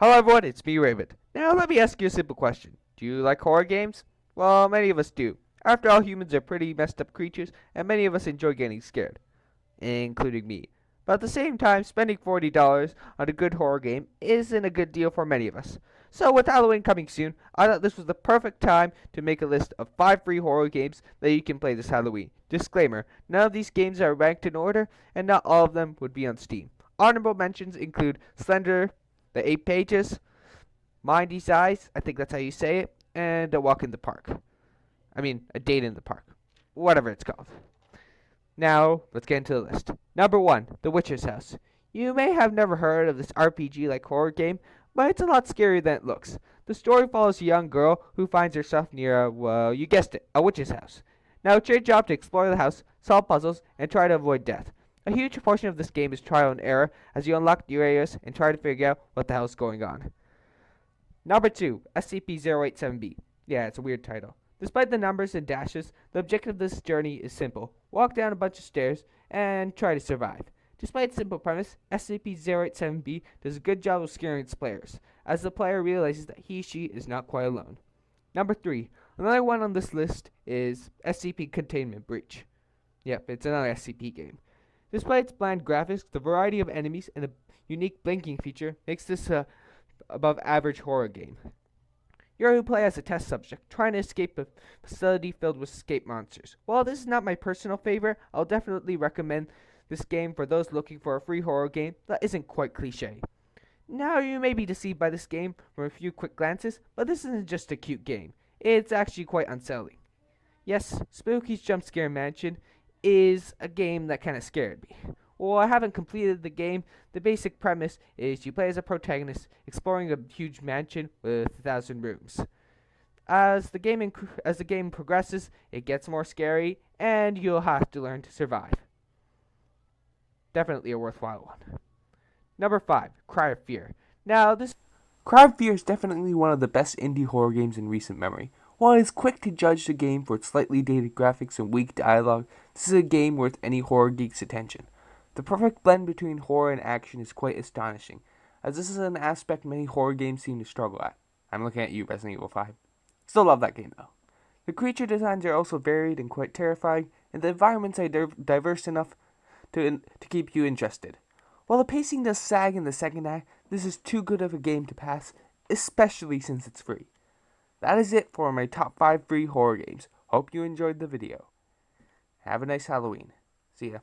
Hello everyone, it's me Raven. Now let me ask you a simple question. Do you like horror games? Well, many of us do. After all, humans are pretty messed up creatures, and many of us enjoy getting scared, including me. But at the same time, spending $40 on a good horror game isn't a good deal for many of us. So with Halloween coming soon, I thought this was the perfect time to make a list of 5 free horror games that you can play this Halloween. Disclaimer, none of these games are ranked in order, and not all of them would be on Steam. Honorable mentions include Slender, The 8 Pages, Mindy's Eyes, I think that's how you say it, and A Walk in the Park. A Date in the Park. Whatever it's called. Now, let's get into the list. Number 1, The Witch's House. You may have never heard of this RPG-like horror game, but it's a lot scarier than it looks. The story follows a young girl who finds herself near well, you guessed it, a witch's house. Now, it's your job to explore the house, solve puzzles, and try to avoid death. A huge portion of this game is trial and error as you unlock new areas and try to figure out what the hell is going on. Number 2, SCP-087-B. Yeah, it's a weird title. Despite the numbers and dashes, the objective of this journey is simple. Walk down a bunch of stairs and try to survive. Despite its simple premise, SCP-087-B does a good job of scaring its players, as the player realizes that she is not quite alone. Number 3, another one on this list is SCP Containment Breach. Yep, it's another SCP game. Despite its bland graphics, the variety of enemies and a unique blinking feature makes this a above average horror game. You're to play as a test subject, trying to escape a facility filled with escape monsters. While this is not my personal favorite, I'll definitely recommend this game for those looking for a free horror game that isn't quite cliche. Now, you may be deceived by this game from a few quick glances, but this isn't just a cute game. It's actually quite unsettling. Yes, Spooky's Jumpscare Mansion is a game that kind of scared me. While I haven't completed the game, the basic premise is you play as a protagonist exploring a huge mansion with 1,000 rooms. As the game progresses, it gets more scary, and you'll have to learn to survive. Definitely a worthwhile one. Number 5, Cry of Fear. Now, Cry of Fear is definitely one of the best indie horror games in recent memory. While it is quick to judge the game for its slightly dated graphics and weak dialogue, this is a game worth any horror geek's attention. The perfect blend between horror and action is quite astonishing, as this is an aspect many horror games seem to struggle at. I'm looking at you, Resident Evil 5. Still love that game, though. The creature designs are also varied and quite terrifying, and the environments are diverse enough to keep you interested. While the pacing does sag in the second act, this is too good of a game to pass, especially since it's free. That is it for my top 5 free horror games. Hope you enjoyed the video. Have a nice Halloween. See ya.